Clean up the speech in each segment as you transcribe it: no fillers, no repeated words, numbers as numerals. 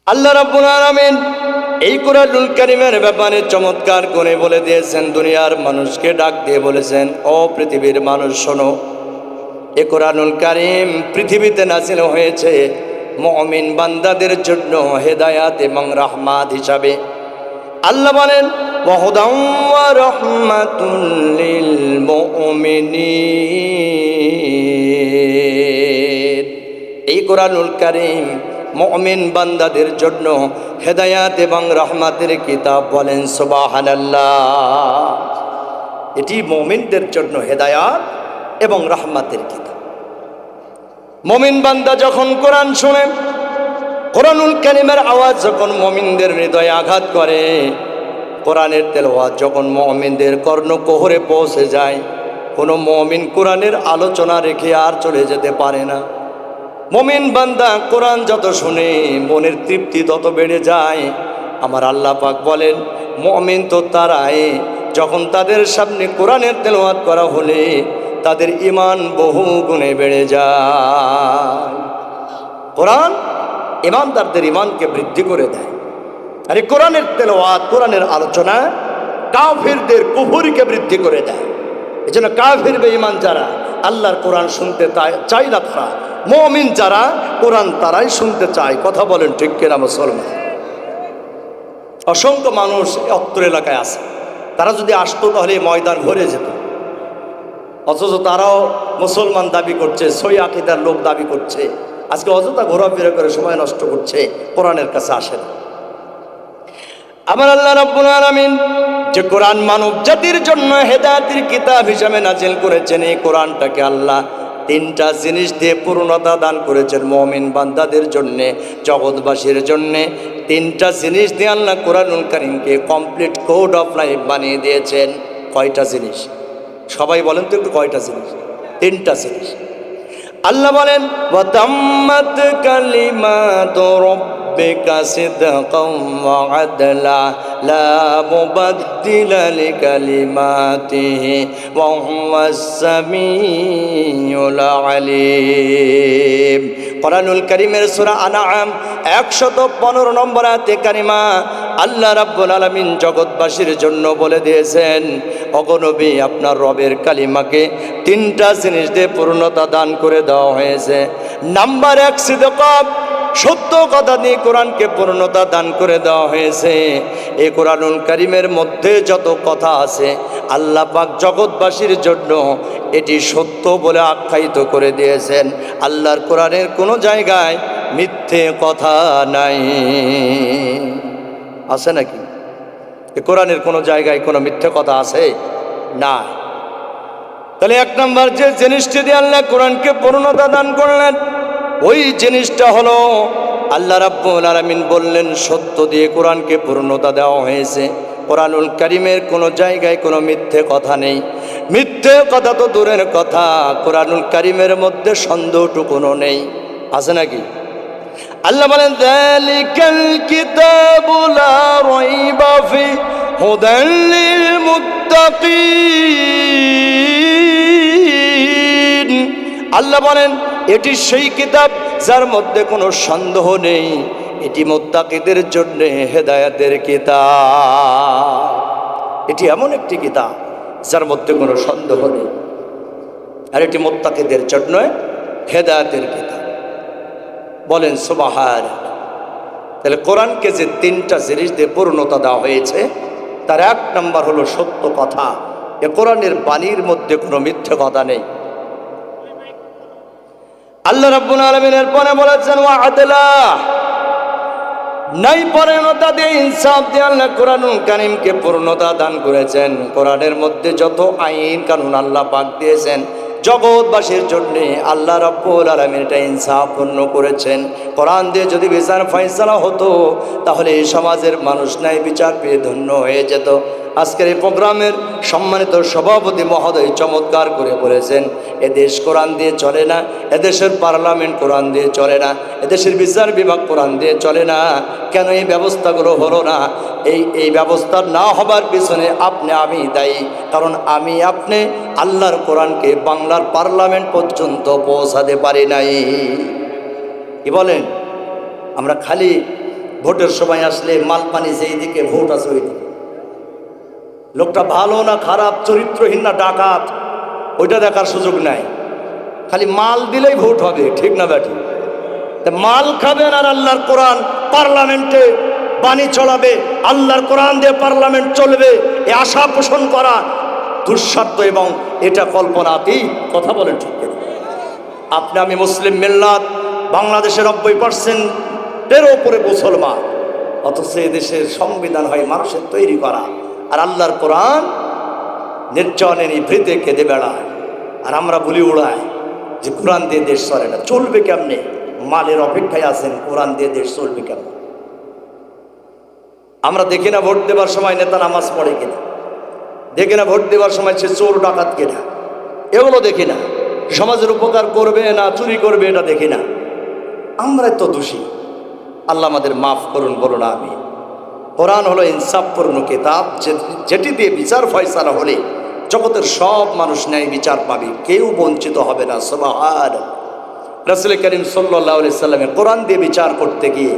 আল্লাহ রাব্বুল আলামিন এই কুরআনুল কারীমের ব্যাপারে চমৎকার করে বলে দিয়েছেন, দুনিয়ার মানুষকে ডাক দিয়ে বলেছেন, ও পৃথিবীর মানুষ শোনো, এই কুরআনুল কারীম পৃথিবীতে নাযিল হয়েছে মুমিন বান্দাদের জন্য হেদায়াত এবং রাহমাত হিসাবে। আল্লাহ বলেন, ওয়া হুদাম ওয়া রাহমাতুল লিল মুমিনিন। এই কুরআনুল কারীম মুমিন বান্দাদের জন্য হেদায়াত এবং রহমতের কিতাব। বলেন সুবহানাল্লাহ। এটি মুমিনদের জন্য হেদায়াত এবং রহমতের কিতাব। মুমিন বান্দা যখন কোরআন শুনে, কোরআনুল কারীমের আওয়াজ যখন মুমিনদের হৃদয়ে আঘাত করে, কোরআনের তেলাওয়াত যখন মুমিনদের কর্ণকুহরে পৌঁছে যায়, কোনো মুমিন কোরআনের আলোচনা রেখে আর চলে যেতে পারে না। মুমিন বান্দা কোরআন যত শুনে মনের তৃপ্তি তত বেড়ে যায়। আমার আল্লাহ পাক বলেন, মুমিন তো তারাই যখন তাদের সামনে কোরআনের তেলাওয়াত করা হলে তাদের ঈমান বহু গুণে বেড়ে যায়। কোরআন ঈমানদারদের ঈমানকে বৃদ্ধি করে দেয়। আর এই কোরআনের তেলাওয়াত, কোরআনের আলোচনা কাফিরদের কুফরিকে বৃদ্ধি করে দেয়। এজন্য কাফির বেঈমান যারা আল্লাহর কোরআন শুনতে চায় না, তারা মুমিন যারা কোরআন তারাই শুনতে চায়। কথা বলেন ঠিক কিনা মুসলমান? অসংখ্য মানুষ অত্র এলাকায় আছে, তারা যদি আসতো তাহলে ময়দান ভরে যেত। অথচ তারাও মুসলমান দাবি করছে, সই আকীদার লোক দাবি করছে, আজকে অযথা ঘোরাফেরা করে সময় নষ্ট করছে, কোরআনের কাছে আসে না। আমার আল্লাহ রাব্বুল আলামিন যে কোরআন মানব জাতির জন্য হেদায়েতের কিতাব হিসেবে নাজিল করেছেন, এই কোরআনটাকে আল্লাহ তিনটা জিনিস দিয়ে পূর্ণতা দান করেছেন মুমিন বান্দাদের জন্যে, জগৎবাসীর জন্যে। তিনটা জিনিস দিয়ে আল্লাহ কোরআনুল কারীমকে কমপ্লিট কোড অফ লাইফ বানিয়ে দিয়েছেন। কয়টা জিনিস? সবাই বলেন তো একটু, কয়টা জিনিস? তিনটা জিনিস। আল্লাহ বলেন, ওয়া তাম্মাত কালিমাতু রাব্বিকা সিদকাম ওয়া আদলা লা মুবাদদিলা লিকালিমাতিহি ওয়া হুয়াস সামিউল আলিম। কোরআনুল কারীমের সূরা আনআম 115 নম্বর আয়াতে কারিমা আল্লাহ রাব্বুল আলামিন জগৎবাসীর জন্য বলে দিয়েছেন, ওগো নবী, আপনার রবের কালিমাকে তিনটা জিনিস দিয়ে পূর্ণতা দান করে দেওয়া হয়েছে। নাম্বার 1 সিদকাম, সত্য কথা দিয়ে কোরআনকে পূর্ণতা দান করে দেওয়া হয়েছে। এই কোরআনুল কারীমের মধ্যে যত কথা আছে আল্লাহ পাক জগৎবাসীর জন্য এটি সত্য বলে আখ্যায়িত করে দিয়েছেন। আল্লাহর কোরআনের কোনো জায়গায় মিথ্যে কথা নাই। আছে নাকি? এই কোরআনের কোনো জায়গায় কোনো মিথ্যে কথা আছে? না। তাহলে 1 নম্বর যে জিনিসটি দিয়ে আল্লাহ কোরআনকে পূর্ণতা দান করলেন, ওই জিনিসটা হলো আল্লাহ রাব্বুল আলামিন বললেন, সত্য দিয়ে কোরআনকে পূর্ণতা দেওয়া হয়েছে। কোরআনুল কারীমের কোনো জায়গায় কোনো মিথ্যে কথা নেই। মিথ্যে কথা তো দূরের কথা, কোরআনুল কারীমের মধ্যে সন্দেহটুকুনো নেই। আছে নাকি? আল্লাহ বলেন, যালিকাল কিতাবু লা রাইবা ফি হুদাল লিল মুত্তাকিন। আল্লাহ বলেন, এটি সেই কিতাব যার মধ্যে কোনো সন্দেহ নেই। এটি মুত্তাকিদের জন্য হেদায়েতের কিতাব। এটি এমন একটি কিতাব যার মধ্যে কোনো সন্দেহ নেই, আর এটি মুত্তাকিদের জন্য হেদায়েতের কিতাব। বলেন সুবহানাল্লাহ। তাহলে কোরআনকে যে তিনটা জিনিস দিয়ে পূর্ণতা দেওয়া হয়েছে, তার 1 নম্বর হলো সত্য কথা। এ কোরআনের বাণীর মধ্যে কোনো মিথ্যে কথা নেই। আল্লাহ রাব্বুল আলামিনের পরে বলেছেন, ওয়া আদলা, নাই পরায়ণতা দিয়ে, ইনসাফ দিয়ে আল্লাহ কোরআনুল কারীমকে পূর্ণতা দান করেছেন। কোরআনের মধ্যে যত আইন কানুন আল্লাহ পাক দিয়েছেন জগৎবাসীর জন্য, আল্লাহ রাব্বুল আলামিন এটা ইনসাফপূর্ণ করেছেন। কোরআন দিয়ে যদি বিচার ফয়সালা হতো তাহলে এই সমাজের মানুষ ন্যায় বিচার পেয়ে ধন্য হয়ে যেত। আজকের এই প্রোগ্রামের সম্মানিত সভাপতি মহোদয় চমৎকার করে বলেছেন, এদেশ কোরআন দিয়ে চলে না, এদেশের পার্লামেন্ট কোরআন দিয়ে চলে না, এদেশের বিচার বিভাগ কোরআন দিয়ে চলে না। কেন এই ব্যবস্থাগুলো হলো না? এই ব্যবস্থা না হবার পিছনে আপনি আমি দায়ী। কারণ আমি আপনি আল্লাহর কোরআনকে বাংলার পার্লামেন্ট পর্যন্ত পৌঁছাতে পারি নাই। কি বলেন? আমরা খালি ভোটের সময় আসলে মালপানি যেই দিকে ভোট আছে ওই দিকে। লোকটা ভালো না খারাপ, চরিত্রহীন না ডাকাত, ওইটা দেখার সুযোগ নাই। খালি মাল দিলেই ভোট হবে, ঠিক না ব্যাটি? মাল খাবেন আর আল্লাহর কোরআন পার্লামেন্টে বাণী চলাবে, আল্লাহর কোরআন দিয়ে পার্লামেন্ট চলবে, এ আশা পোষণ করা দুঃসাধ্য এবং এটা কল্পনাতীত। কথা বলেন ঠিক কিনা? আপনি আমি মুসলিম মিল্লাত, বাংলাদেশের 90%-এর ওপরে মুসলমান, অথচ এদেশের সংবিধান হয় মানুষের তৈরি করা, আর আল্লাহর কোরআন নির্জনের ভৃতে কেঁদে বেড়ায়, আর আমরা বলি উড়াই যে কোরআন দিয়ে দেশ চলে না। চলবে কেমনে? মালের অপেক্ষায় আছেন, কোরআন দিয়ে দেশ চলবে কেমন? আমরা দেখি না ভোট দেবার সময় নেতা নামাজ পড়ে কিনা, দেখি না ভোট দেবার সময় সে চোর ডাকাত কিনা, এগুলো দেখি না। সমাজের উপকার করবে না চুরি করবে এটা দেখি না। আমরাই তো দোষী, আল্লাহ আমাদের মাফ করুন, বলো না আমি। কোরআন হলো ইনসাফপূর্ণ কিতাব, যেটি দিয়ে বিচার ফয়সালা হলে জগতের সব মানুষ ন্যায় বিচার পাবে, কেউ বঞ্চিত হবে না। সুবহানাল্লাহ। রাসূল করিম সাল্লাল্লাহু আলাইহি সাল্লাম কোরআন দিয়ে বিচার করতে গিয়ে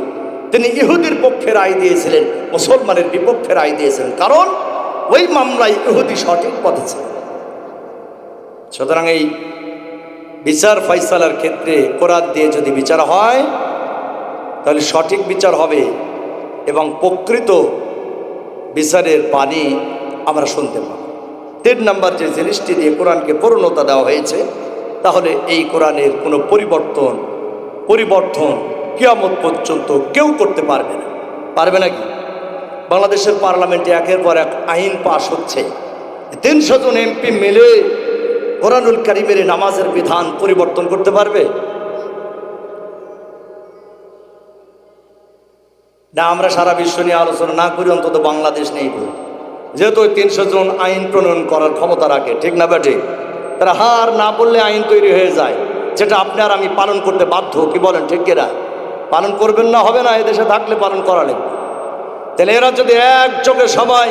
তিনি ইহুদির পক্ষে রায় দিয়েছিলেন, মুসলমানের বিপক্ষে রায় দিয়েছিলেন, কারণ ওই মামলায় ইহুদি সঠিক পথে ছিল। সুতরাং এই বিচার ফয়সালার ক্ষেত্রে কোরআন দিয়ে যদি বিচার হয় তাহলে সঠিক বিচার হবে এবং প্রকৃত বিচারের বাণী আমরা শুনতে পাব। 3 নম্বর যে জিনিসটি দিয়ে কোরআনকে পূর্ণতা দেওয়া হয়েছে, তাহলে এই কোরআনের কোনো পরিবর্তন কিয়ামত পর্যন্ত কেউ করতে পারবে না। পারবে নাকি? বাংলাদেশের পার্লামেন্টে একের পর এক আইন পাশ হচ্ছে, 300 জন এমপি মিলে কোরআনুল কারীমের নামাজের বিধান পরিবর্তন করতে পারবে না? আমরা সারা বিশ্ব নিয়ে আলোচনা না করি, অন্তত বাংলাদেশ নেই করি, যেহেতু 300 জন আইন প্রণয়ন করার ক্ষমতা রাখে, ঠিক না বেঠিক? তারা হার না বললে আইন তৈরি হয়ে যায়, যেটা আপনি আর আমি পালন করতে বাধ্য। কি বলেন ঠিক কিনা? পালন করবেন না, হবে না, এদেশে থাকলে পালন করা লাগবে। তাহলে এরা যদি একযোগে সবাই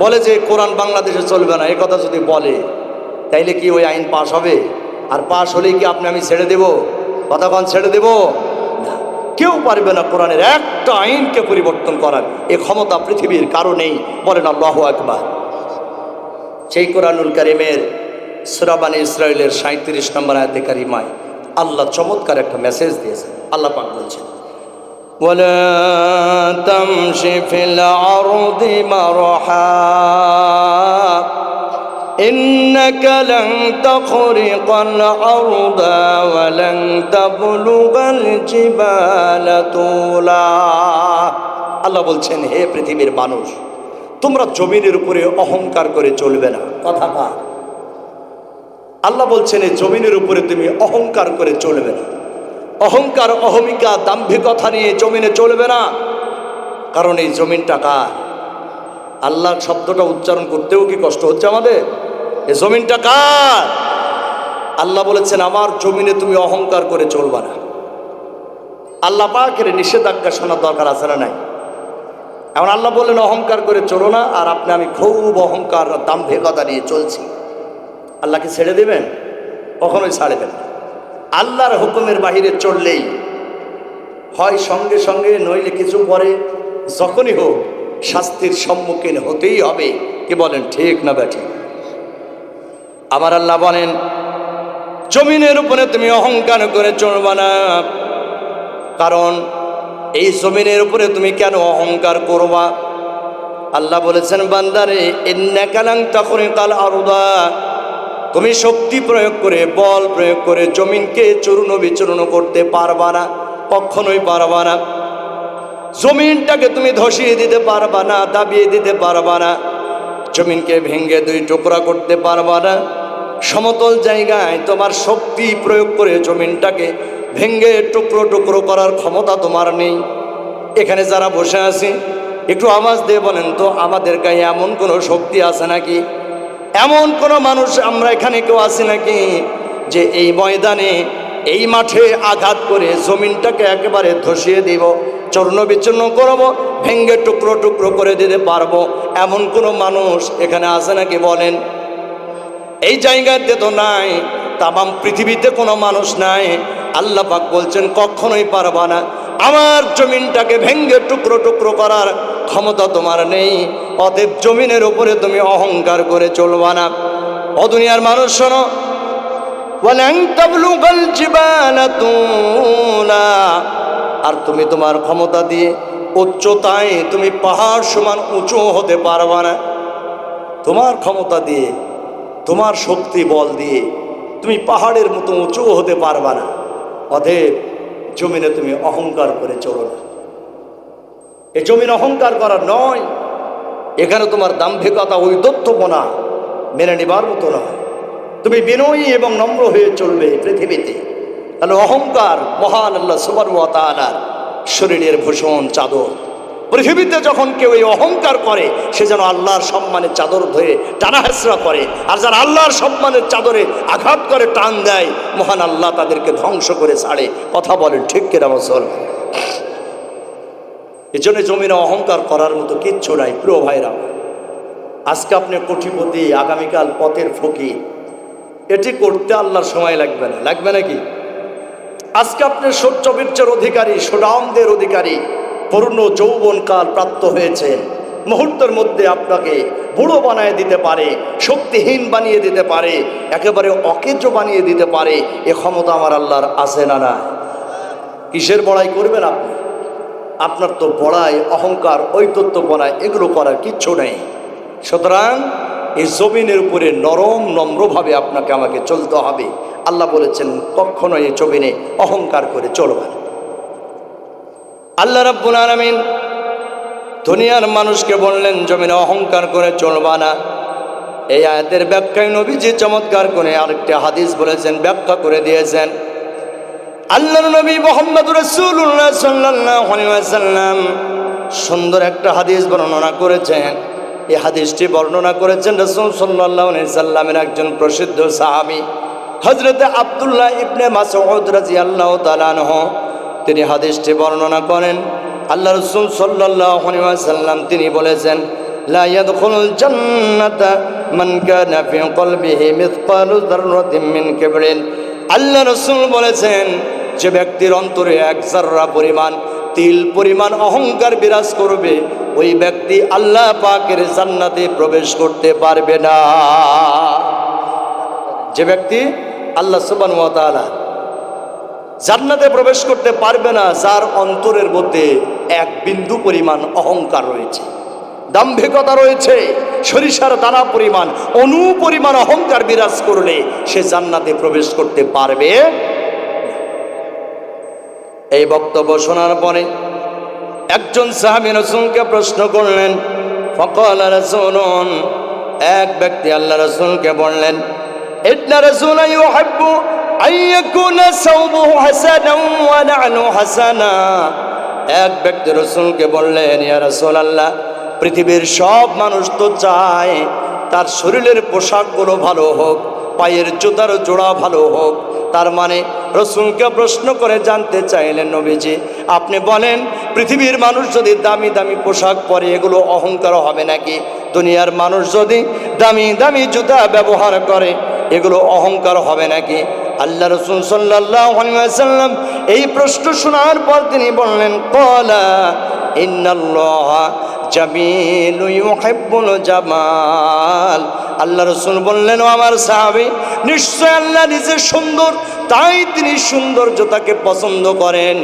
বলে যে কোরআন বাংলাদেশে চলবে না, এই কথা যদি বলে, তাইলে কি ওই আইন পাশ হবে? আর পাশ হলেই কি আপনি আমি ছেড়ে দেব? কতক্ষণ ছেড়ে দেব? না, কেউ পারবে না কোরআনের একটা আইনকে পরিবর্তন করার এই ক্ষমতা পৃথিবীর কারো নেই। বলেন আল্লাহু আকবার। সেই কোরআনুল কারীমের সূরা বনী ইসরাঈলের 37 নম্বর আয়াতে কারিমায় আল্লাহ চমৎকার একটা মেসেজ দিয়েছেন। আল্লাহ পাক বলছেন, ওয়ালা তামশি ফিল আরদি মারহা ইন্নাকা লান তাখরিকাল আরদা ওয়া লান তাবলুগাল জিবালা তুলা। আল্লাহ বলছেন, হে পৃথিবীর মানুষ, তোমরা জমিনের উপরে অহংকার করে চলবে না। কথা কার? আল্লাহ বলছেন, এই জমিনের উপরে তুমি অহংকার করে চলবে না। অহংকার, অহমিকা, দাম্ভিকতা নিয়ে জমিনে চলবে না, কারণ এই জমিনটা কার? আল্লাহর শব্দটা উচ্চারণ করতেও কি কষ্ট হচ্ছে আমাদের? এই জমিনটা কার? আল্লাহ বলেছেন, আমার জমিনে তুমি অহংকার করে চলবা না। আল্লাহ পাকের নিষেধাজ্ঞা শোনার দরকার আছে না নাই? এখন আল্লাহ বললেন অহংকার করে চলো না, আর আপনি আমি খুব অহংকার দাম্ভিকতা নিয়ে চলছি। আল্লাহকে ছেড়ে দেবেন? কখনোই ছাড়বেন না। আল্লাহর হুকুমের বাহিরে চললেই হয় সঙ্গে সঙ্গে, নইলে কিছু পরে, যখনই হোক শাস্তির সম্মুখীন হতেই হবে। কি বলেন ঠিক না বেঠিক? আমার আল্লাহ বলেন, জমিনের উপরে তুমি অহংকার করে চলবা না, কারণ এই জমিনের উপরে তুমি কেন অহংকার করবা? আল্লাহ বলেছেন, বান্দারে ইন্নাকা লান তাখরিকাল আরদা, তুমি শক্তি প্রয়োগ করে, বল প্রয়োগ করে জমিনকে চূর্ণ বিচূর্ণ করতে পারবা না, কখনোই পারবা না। জমিনটাকে তুমি ধসিয়ে দিতে পারবা না, দাবিয়ে দিতে পারবা না, জমিনকে ভেঙে 2 টুকরা করতে পারবা না। সমতল জায়গায় তোমার শক্তি প্রয়োগ করে জমিনটাকে ভেঙে টুকরো টুকরো করার ক্ষমতা তোমার নেই। এখানে যারা বসে আছি, একটু আওয়াজ দিয়ে বলেন তো, আমাদের গায়ে এমন কোনো শক্তি আছে নাকি? এমন কোনো মানুষ আমরা এখানে কেউ আছি নাকি যে এই ময়দানে, এই মাঠে আঘাত করে জমিনটাকে একেবারে ধসিয়ে দিব, চূর্ণ বিচূর্ণ করব, ভেঙ্গে টুকরো টুকরো করে দিতে পারবো? এমন কোনো মানুষ এখানে আছে নাকি বলেন? এই জায়গাতে তো নাই, তামাম পৃথিবীতে কোনো মানুষ নাই। আল্লাহ পাক বলছেন কখনোই পারবা না। আমার জমিনটাকে ভেঙ্গে টুকরো টুকরো করার ক্ষমতা তোমার নেই। অতএব জমিনের উপরে তুমি অহংকার করে চলবা না। ও দুনিয়ার মানুষ শোনো, ওয়ালান তাবলুগাল জিবালা তুলা, আর তুমি তোমার ক্ষমতা দিয়ে উচ্চতায় তুমি পাহাড় সমান উঁচু হতে পারবা না। তোমার ক্ষমতা দিয়ে, তোমার শক্তি বল দিয়ে তুমি পাহাড়ের মতো উঁচু হতে পারবা না। অতএব জমিনে তুমি অহংকার করে চলো না। এই জমিন অহংকার করার নয়, এখানে তোমার দাম্ভিকতা ঔদ্ধত্যপনা মেনে নেবার মতো নয়। তুমি বিনয়ী এবং নম্র হয়ে চলবে পৃথিবীতে। তাহলে অহংকার মহান আল্লাহ সুবহানাহু ওয়া তাআলার শরীরের ভূষণ চাদর। পৃথিবীতে যখন কেউ এই অহংকার করে, সে যেন আল্লাহর সম্মানের চাদর ধরে টানা হেঁচড়া করে। আর যারা আল্লাহর সম্মানের চাদরে আঘাত করে, টান দেয়, মহান আল্লাহ তাদেরকে ধ্বংস করে ছাড়ে। কথা বলেন ঠিক কিনা মুসলমান? এই জন্য জমিনে অহংকার করার মতো কিচ্ছু নাই। প্রিয় ভাইরা, আজকে আপনি কোটিপতি, আগামীকাল পথের ফকির, এটি করতে আল্লাহর সময় লাগবে না। লাগবে নাকি? আজকে আপনি সৌর্যবীর্যের অধিকারী, সুনামদের অধিকারী, পূর্ণ যৌবনকাল প্রাপ্ত হয়েছেন, মুহূর্তের মধ্যে আপনাকে বুড়ো বানিয়ে দিতে পারে, শক্তিহীন বানিয়ে দিতে পারে, একেবারে অকেজ বানিয়ে দিতে পারে। এ ক্ষমতা আমার আল্লাহর আছে না? না। কিসের বড়াই করবেন আপনি? আপনার তো বড়াই, অহংকার, ঔদ্ধত্যপনা এগুলো করার কিচ্ছু নেই। সুতরাং এই জমিনের উপরে নরম নম্রভাবে আপনাকে আমাকে চলতে হবে। আল্লাহ বলেছেন কখনো এই জমিনে অহংকার করে চলবেন। আল্লাহ রাব্বুল আলামিন দুনিয়ার মানুষকে বললেন জমিনে অহংকার করে চলবা না। এই আয়াতের ব্যাখ্যায় নবীজি চমৎকার করে আরেকটি হাদিস বলেছেন, ব্যাখ্যা করে দিয়েছেন। আল্লাহর নবী মুহাম্মদুর রাসূলুল্লাহ সাল্লাল্লাহু আলাইহি ওয়াসাল্লাম সুন্দর একটা হাদিস বর্ণনা করেছেন। এই হাদিসটি বর্ণনা করেছেন রাসূল সাল্লাল্লাহু আলাইহি সাল্লামের একজন প্রসিদ্ধ সাহাবী হযরত আব্দুল্লাহ ইবনে মাসউদ রাদিয়াল্লাহু তাআলা আনহু। তিনি হাদিসটি বর্ণনা করেন, আল্লাহ রাসূল সাল্লাল্লাহু আলাইহি ওয়াসাল্লাম তিনি বলেছেন, লা ইয়াদখুলুল জান্নাতা মান কানা ফি কলবিহি মিসকালু যাররাতিন মিন কিবরিন। আল্লাহ রাসূল বলেছেন, যে ব্যক্তির অন্তরে এক যাররা পরিমাণ, তিল পরিমাণ অহংকার বিরাজ করবে, ওই ব্যক্তি আল্লাহ পাকের জান্নাতে প্রবেশ করতে পারবে না। যে ব্যক্তি আল্লাহ সুবহানাহু ওয়া তাআলা জান্নাতে প্রবেশ করতে পারবে না, যার অন্তরের মধ্যে এক বিন্দু পরিমাণ অহংকার রয়েছে, দাম্ভিকতা রয়েছে, সরিষার দানা পরিমাণ, অণু পরিমাণ অহংকার বিরাজ করলে সে জান্নাতে প্রবেশ করতে পারবে। এই বক্তব্য শোনার পরে একজন সাহাবী রাসূলকে প্রশ্ন করলেন, ফাকাল রাসূলুন, এক ব্যক্তি আল্লাহ রাসূলকে বললেন, ইন্না রাসূলা ইউহিব্বু আইয়াকুনা সাওবুহু হাসানান ওয়া না'লু হাসানা। এক ব্যক্তি রাসূলকে বললেন, ইয়া রাসূলুল্লাহ, পৃথিবীর সব মানুষ তো চায় তার শরীরের পোশাকগুলো ভালো হোক, পায়ের জুতার জোড়া ভালো হোক। তার মানে রাসূলকে প্রশ্ন করে জানতে চাইলেন, নবীজি আপনি বলেন পৃথিবীর মানুষ যদি দামি দামি পোশাক পরে, এগুলো অহংকার হবে নাকি? দুনিয়ার মানুষ যদি দামি দামি জুতা ব্যবহার করে, এগুলো অহংকার হবে নাকি? আল্লাহ রাসূল সাল্লাল্লাহু আলাইহি ওয়াসাল্লাম এই প্রশ্ন শোনার পর তিনি বললেন, ক্বালা ইন্নাল্লাহা জামিলুন ইউহিব্বুল জামাল। আল্লাহ রাসূল বললেন, ও আমার সাহাবী, নিশ্চয় আল্লাহ নিজে সুন্দর, তাই তিনি সৌন্দর্যতাকে পছন্দ করেন।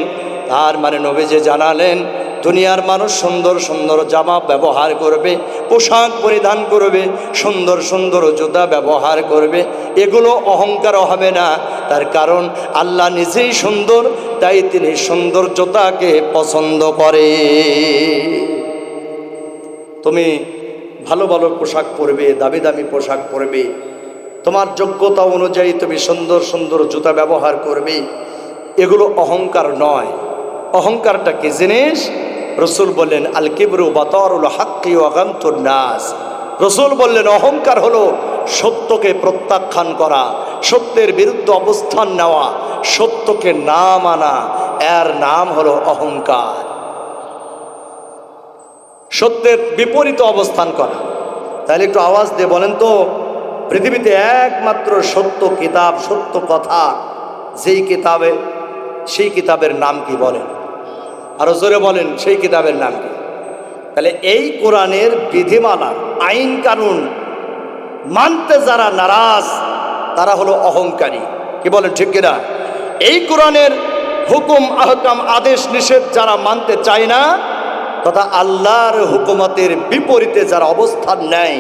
তার মানে নবীজি জানালেন, দুনিয়ার মানুষ সুন্দর সুন্দর জামা ব্যবহার করবে, পোশাক পরিধান করবে, সুন্দর সুন্দর জুতা ব্যবহার করবে, এগুলো অহংকার হবে না। তার কারণ আল্লাহ নিজেই সুন্দর, তাই তিনি সৌন্দর্যতাকে পছন্দ করে। তুমি ভালো ভালো পোশাক পরবে, দামি দামি পোশাক পরবে, তোমার যোগ্যতা অনুযায়ী তুমি সুন্দর সুন্দর জুতা ব্যবহার করবে, এগুলো অহংকার নয়। অহংকারটা কি জিনিস? রাসূল বললেন, আল কিবরু বাতারুল হাক্কি ওয়া গামতুন নাস। রাসূল বললেন, অহংকার হলো সত্যকে প্রত্যাখ্যান করা, সত্যের বিরুদ্ধে অবস্থান নেওয়া, সত্যকে না মানা, এর নাম হলো অহংকার। সত্যের বিপরীত অবস্থান করা। তাহলে একটু আওয়াজ দিয়ে বলেন তো, পৃথিবীতে একমাত্র সত্য কিতাব, সত্য কথা যেই কিতাবে, সেই কিতাবের নাম কি বলেন? আরো জোরে বলেন সেই কিতাবের নাম কি? তাহলে এই কোরআনের বিধিমালা আইন কানুন মানতে যারা নারাজ তারা হলো অহংকারী। কি বলেন ঠিক কিনা? এই কোরআনের হুকুম আহকাম আদেশ নিষেধ যারা মানতে চায় না তথা আল্লাহর হুকুমতের বিপরীতে যারা অবস্থান নেয়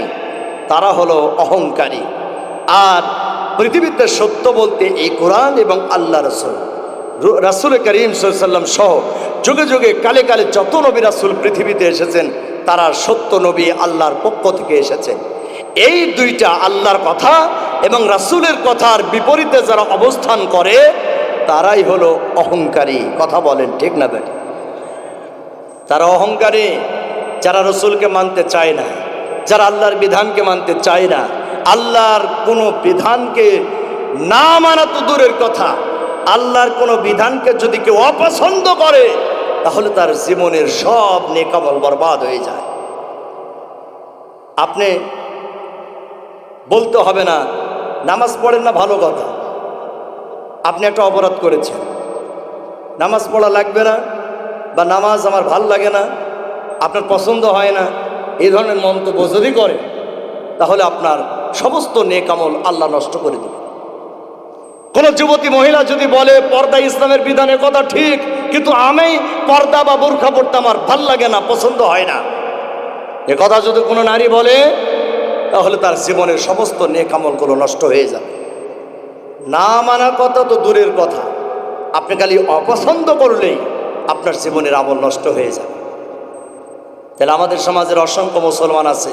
তারা হলো অহংকারী। আর পৃথিবীতে সত্য বলতে এই কোরআন এবং আল্লাহ রাসূল করিম সাল্লাল্লাহু আলাইহি ওয়াসাল্লাম সহ যুগে যুগে কালে কালে যত নবী রাসূল পৃথিবীতে এসেছেন তারা সত্য নবী আল্লাহর পক্ষ থেকে এসেছেন। এই দুইটা আল্লাহর কথা এবং রাসূলের কথার বিপরীতে যারা অবস্থান করে তারাই হলো অহংকারী। কথা বলেন ঠিক না বেটা? তারা অহংকারী যারা রসুলকে মানতে চায় না, যারা আল্লাহর বিধানকে মানতে চায় না। আল্লাহর কোনো বিধানকে না মানা তো দূরের কথা, আল্লাহর কোনো বিধানকে যদি কেউ অপছন্দ করে তাহলে তার জীবনের সব নেক আমল বরবাদ হয়ে যায়। আপনি বলতে হবে না নামাজ পড়েন না, ভালো কথা। আপনি একটা অপরাধ করেছেন, নামাজ পড়া লাগবে না বা নামাজ আমার ভাল লাগে না, আপনার পছন্দ হয় না, এই ধরনের মন্তব্য যদি করে তাহলে আপনার সমস্ত নেক আমল আল্লাহ নষ্ট করে দেবে। কোন যুবতী মহিলা যদি বলে পর্দা ইসলামের বিধানের কথা ঠিক, কিন্তু আমি পর্দা বা বোরখা পড়তে আমার ভাল লাগে না, পছন্দ হয় না, এ কথা যদি কোনো নারী বলে তাহলে তার জীবনের সমস্ত নেক আমলগুলো নষ্ট হয়ে যাবে। না মানার কথা তো দূরের কথা, আপনি খালি অপছন্দ করলেই আপনার জীবনের আমল নষ্ট হয়ে যাবে। তাহলে আমাদের সমাজের অসংখ্য মুসলমান আছে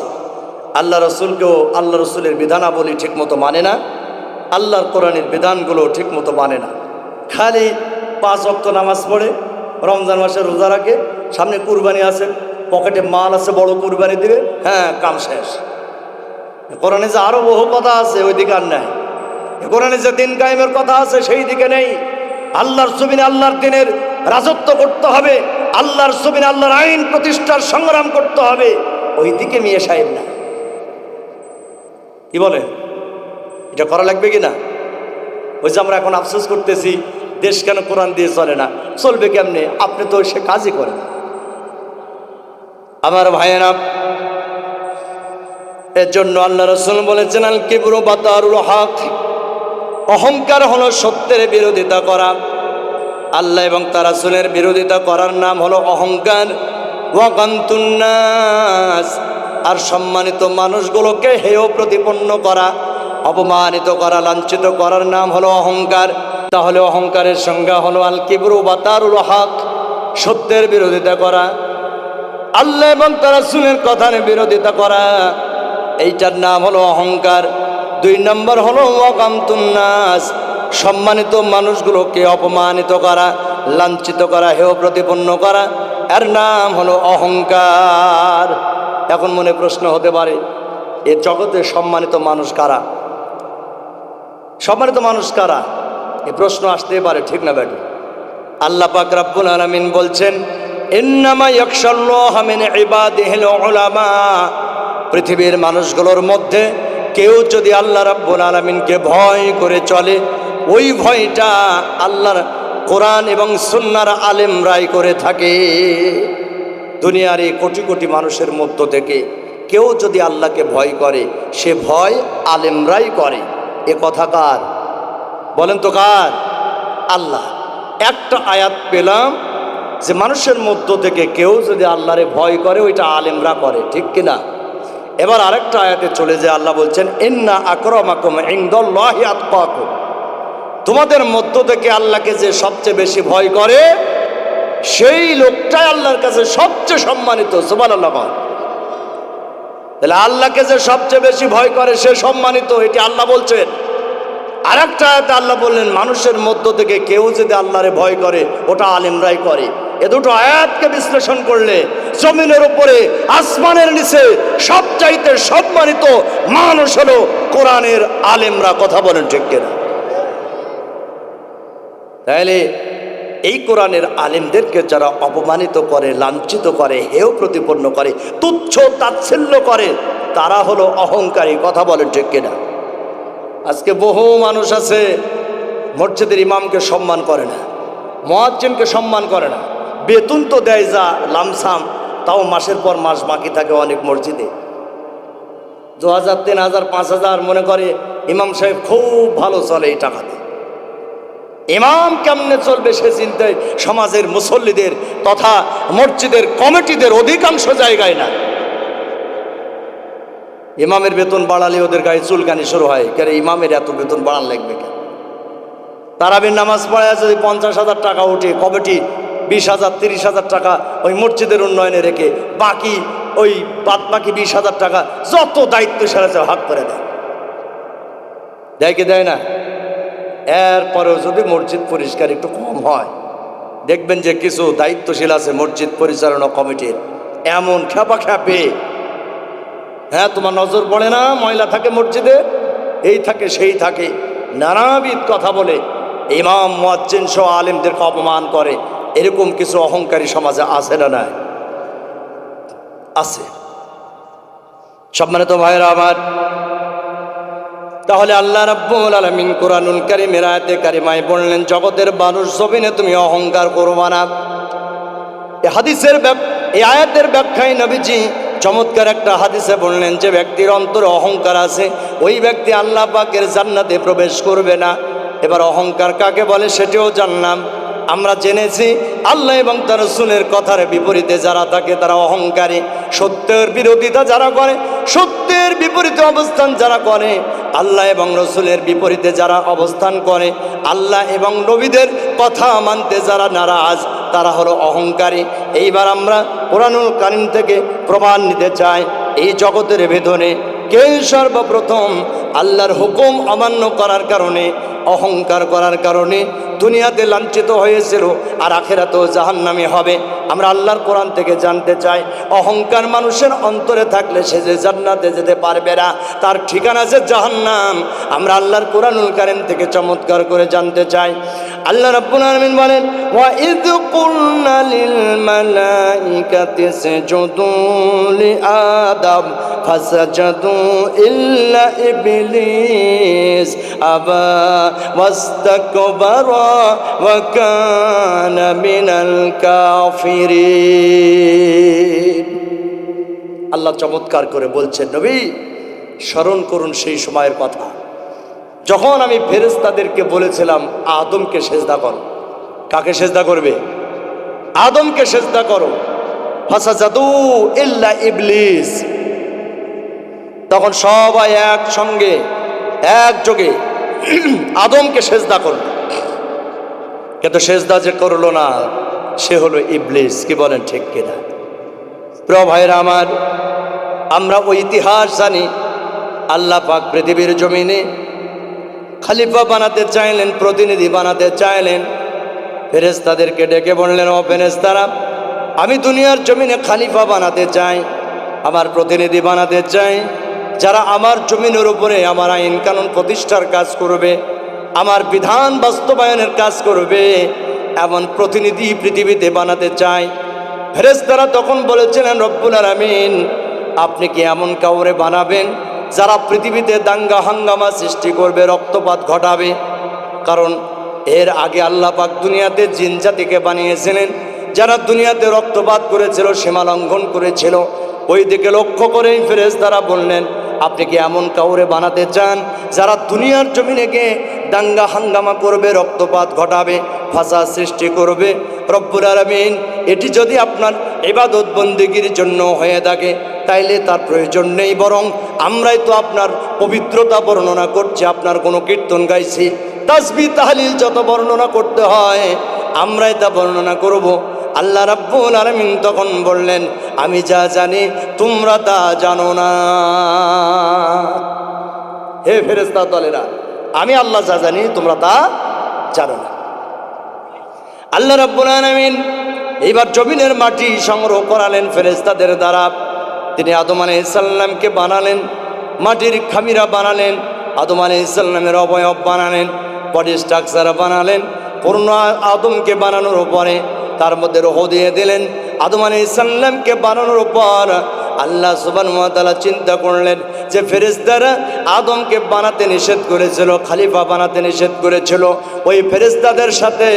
আল্লাহ রসুলকেও আল্লাহ রসুলের বিধানাবলী ঠিকমতো মানে না, আল্লাহর কোরআনের বিধানগুলো ঠিকমতো মানে না। খালি 5 ওয়াক্ত নামাজ পড়ে, রমজান মাসে রোজা রাখে, সামনে কুরবানি আছে, পকেটে মাল আছে, বড় কুরবানি দিবে, হ্যাঁ কাম শেষ। কোরআনে যে আরো বহু কথা আছে ওই দিকে আর নেই। কোরআনে যে দিন কায়েমের কথা আছে সেই দিকে নেই। আল্লাহর জমিনে আল্লাহর দিনের রাজত্ব করতে হবে, আল্লাহর জমিনে আল্লাহর আইন প্রতিষ্ঠার সংগ্রাম করতে হবে, ওই দিকে মিয়া সাহেব না। কি বলে এটা করা লাগবে কিনা? ওই যে আমরা এখন আফসোস করতেছি দেশ কেন কোরআন দিয়ে চলে না, চলবে কেমনে? আপনি তো সে কাজই করেন। আমার ভাইয়েরা, এর জন্য আল্লাহ রাসূল বলেছেন আল কিবরু বাতারুল হক, অহংকার হলো সত্যের বিরোধিতা করা। আল্লাহ এবং তার রাসূলের বিরোধিতা করার নাম হলো অহংকার। ওয়াকান্তুন নাস, আর সম্মানিত মানুষগুলোকে হেয় প্রতিপন্ন করা, অপমানিত করা, লাঞ্ছিত করার নাম হলো অহংকার। তাহলে অহংকারের সংজ্ঞা হলো আল কিবরু বাতারুল হক, সত্যের বিরোধিতা করা, আল্লাহ এবং তার রাসূলের কথার বিরোধিতা করা, এইটার নাম হলো অহংকার। 2 নম্বর হলো ওয়াকামতুন নাস, সম্মানিত মানুষগুলোকে অপমানিত করা, লাঞ্ছিত করা, হেয় প্রতিপন্ন করা, এর নাম হলো অহংকার। এখন মনে প্রশ্ন হতে পারে এ জগতে সম্মানিত মানুষ কারা? সম্মানিত মানুষ কারা? এ প্রশ্ন আসতে পারে, ঠিক না বেটা? আল্লাহ পাক রব্বুল আলামিন বলছেন ইন্নামা ইয়াখশাল্লাহা মিন ইবাদিহিল উলামা, পৃথিবীর মানুষগুলোর মধ্যে কেউ যদি আল্লাহ রাব্বুল আলামিনকে ভয় করে চলে, ওই ভয়টা আল্লাহর কোরআন এবং সুন্নাহর আলেমরাই করে থাকে। দুনিয়ার এই কোটি কোটি মানুষের মধ্য থেকে কেউ যদি আল্লাহকে ভয় করে, সে ভয় আলেমরাই করে। এ কথা কার? বলেন তো কার? আল্লাহ। একটা আয়াত পেলাম যে মানুষের মধ্য থেকে কেউ যদি আল্লাহরে ভয় করে ওইটা আলেমরা করে, ঠিক কিনা? এবার আরেকটা আয়াতে চলে যায়, আল্লাহ বলছেন ইন্না আকরামাকুম ইনদাল্লাহি আতকাকুম, তোমাদের মধ্য থেকে আল্লাহকে যে সবচেয়ে বেশি ভয় করে সেই লোকটাই আল্লাহর কাছে সবচেয়ে সম্মানিত। সুবহানাল্লাহ। তাহলে আল্লাহকে যে সবচেয়ে বেশি ভয় করে সে সম্মানিত, এটি আল্লাহ বলছেন। আরেকটা আয়াতে আল্লাহ বললেন মানুষের মধ্য থেকে কেউ যদি আল্লাহরে ভয় করে ওটা আলেমরাই করে। এ দুটো আয়াতকে বিশ্লেষণ করলে জমিনের উপরে আসমানের নিচে সবচাইতে সম্মানিত মানুষ হলো কোরআনের আলেমরা। কথা বলেন ঠিক কিনা? তাহলে এই কোরআনের আলেমদেরকে যারা অপমানিত করে, লাঞ্ছিত করে, হেয় প্রতিপন্ন করে, তুচ্ছ তাচ্ছিল্য করে, তারা হলো অহংকারী। কথা বলেন ঠিক কিনা? আজকে বহু মানুষ আছে মসজিদের ইমামকে সম্মান করে না, মুয়াজ্জিনকে সম্মান করে না, বেতন তো দেয় যা লামসাম, তাও মাসের পর মাস বাকি থাকে অনেক মসজিদে। 2000, 3000, 5000 মনে করে ইমাম সাহেব খুব ভালো চলে এই টাকাতে। ইমাম কেমনে চলবে সে চিন্তায় সমাজের মুসল্লিদের তথা মসজিদের কমিটিদের অধিকাংশ জায়গায় না। ইমামের বেতন বাড়ালে ওদের গায়ে চুলকানি শুরু হয়, কেন ইমামের এত বেতন বাড়ান লাগবে কেন? তারাবির নামাজ পড়ায় যদি 50,000 টাকা উঠে, কমিটি 20,000, 30,000 টাকা ওই মসজিদের উন্নয়নে রেখে বাকি ওই বাকি 20,000 টাকা যত দায়িত্ব সেরা ভাগ করে দেয়। দেয় কি দেয় না? এরপরেও যদি মসজিদ পরিষ্কার একটু কম হয়, দেখবেন যে কিছু দায়িত্বশীল আছে মসজিদ পরিচালনা কমিটির, এমন খ্যাপা খ্যাপে, হ্যাঁ তোমার নজর পড়ে না ময়লা থাকে মসজিদে, এই থাকে সেই থাকে, নানাবিধ কথা বলে ইমাম মুয়াজ্জিন সহ আলেমদেরকে অপমান করে। এরকম কিছু অহংকারী সমাজে আছে না? নাই? আছে। সম্মানিত ভাইরা আমার, তাহলে আল্লাহ রাব্বুল আলামিন কুরআনুল কারীমের আয়াতে কারিমায় বললেন, জগতের মানুষ জমিনে তুমি অহংকার করবা না। এই আয়াতের ব্যাখ্যায় নবীজি চমৎকার একটা হাদিসে বললেন, যে ব্যক্তির অন্তরে অহংকার আছে ওই ব্যক্তি আল্লাহ পাকের জান্নাতে প্রবেশ করবে না। এবার অহংকার কাকে বলে সেটিও জানলাম। আমরা জেনেছি আল্লাহ এবং তার রাসূলের কথার বিপরীতে যারা থাকে তারা অহংকারী। সত্যের বিরোধিতা যারা করে, সত্যের বিপরীতে অবস্থান যারা করে, আল্লাহ এবং রাসূলের বিপরীতে যারা অবস্থান করে, আল্লাহ এবং নবীদের কথা মানতে যারা নারাজ, তারা হলো অহংকারী। এইবার আমরা কুরআনুল কারীম থেকে প্রমাণ নিতে চাই, এই জগতের ভেতরে কে সর্বপ্রথম আল্লাহর হুকুম অমান্য করার কারণে, অহংকার করার কারণে দুনিয়াতে লাঞ্ছিত হয়েছিল আর আখিরাতেও জাহান্নামী হবে। আমরা আল্লাহর কোরআন থেকে জানতে চাই, অহংকার মানুষের অন্তরে থাকলে সে যে জান্নাতে যেতে পারবে না, তার ঠিকানা যে জাহান্নাম। আমরা আল্লাহর কুরআনুল কারীম থেকে চমৎকার করে জানতে চাই। আল্লাহ রাব্বুল আলামিন বলেন, ওয়া ইয কুলনা লিল মালাইকাতি ইসজুদু লি আদম ফাসাজাদু ইল্লা ইবলিস আবা ওয়াস্তাকবারা ওয়া কানা মিনাল কাফিরিন। আল্লাহ চমৎকার করে বলছেন, নবী স্মরণ করুন সেই সময়ের কথা যখন আমি ফেরেশতাদেরকে বলেছিলাম আদমকে সেজদা করো। কাকে সেজদা করবে? আদমকে সেজদা করো। ফাসাজাদু ইল্লা ইবলিস, তখন সবাই একসঙ্গে একযোগে আদমকে সেজদা করল, কিন্তু সেজদা যে করলো না সে হলো ইবলিস। কি বলেন ঠিক কিনা? প্রিয় ভাইরা আমার, আমরা ওই ইতিহাস জানি। আল্লাহ পাক পৃথিবীর জমিনে খলিফা বানাতে চাইলেন, প্রতিনিধি বানাতে চাইলেন। ফেরেশতাদেরকে ডেকে বললেন, ও ফেরেশতারা, আমি দুনিয়ার জমিনে খলিফা বানাতে চাই, আমার প্রতিনিধি বানাতে চাই, যারা আমার জমিনের উপরে আমার আইন কানুন প্রতিষ্ঠার কাজ করবে, আমার বিধান বাস্তবায়নের কাজ করবে, এমন প্রতিনিধি পৃথিবীতে বানাতে চাই। ফেরেশতারা তখন বলেছিলেন, রব্বুল আলামিন আপনি কি এমন কাউরে বানাবেন যারা পৃথিবীতে দাঙ্গা হাঙ্গামা সৃষ্টি করবে, রক্তপাত ঘটাবে? কারণ এর আগে আল্লাহ পাক দুনিয়াতে জিন জাতিকে বানিয়েছিলেন, যারা দুনিয়াতে রক্তপাত করেছিল, সীমা লঙ্ঘন করেছিল। ওই দিকে লক্ষ্য করেই ফেরেশতারা বললেন, আপনি কি এমন কাউরে বানাতে চান যারা দুনিয়ার জমিনে গিয়ে দাঙ্গা হাঙ্গামা করবে, রক্তপাত ঘটাবে, ফাসাদ সৃষ্টি করবে? রব্বুল আলামিন এটি যদি আপনার ইবাদত বন্দেগীর জন্য হয়ে থাকে তাইলে তার প্রয়োজন নেই, বরং আমরাই তো আপনার পবিত্রতা বর্ণনা করছি, আপনার কোনো কীর্তন গাইছি, তাসবিহ তাহলিল যত বর্ণনা করতে হয় আমরাই তা বর্ণনা করব। আল্লাহ রাব্বুল আলামিন তখন বললেন, আমি যা জানি তোমরা তা জানো না। হে ফেরেশতা দলেরা, আমি আল্লাহ যা জানি তোমরা তা জানো না। আল্লাহ রাব্বুল আলামিন এইবার জমিনের মাটি সংগ্রহ করালেন ফেরেশতাদের দ্বারা। তিনি আদম আলাইহিস সালামকে বানালেন, মাটির খামিরা বানালেন, আদম আলাইহিস সালামের অবয়ব বানালেন, বডি স্ট্রাকচার বানালেন। পূর্ণ আদমকে বানানোর পরে তার মধ্যে রূহ দিয়ে দিলেন। আদম আলাইহিস সালামকে বানানোর পর আল্লাহ সুবহানাহু ওয়া তাআলা চিন্তা করলেন, যে ফেরেশতারা আদমকে বানাতে নিষেধ করেছিল, খলিফা বানাতে নিষেধ করেছিল, ওই ফেরেশতাদের সাথে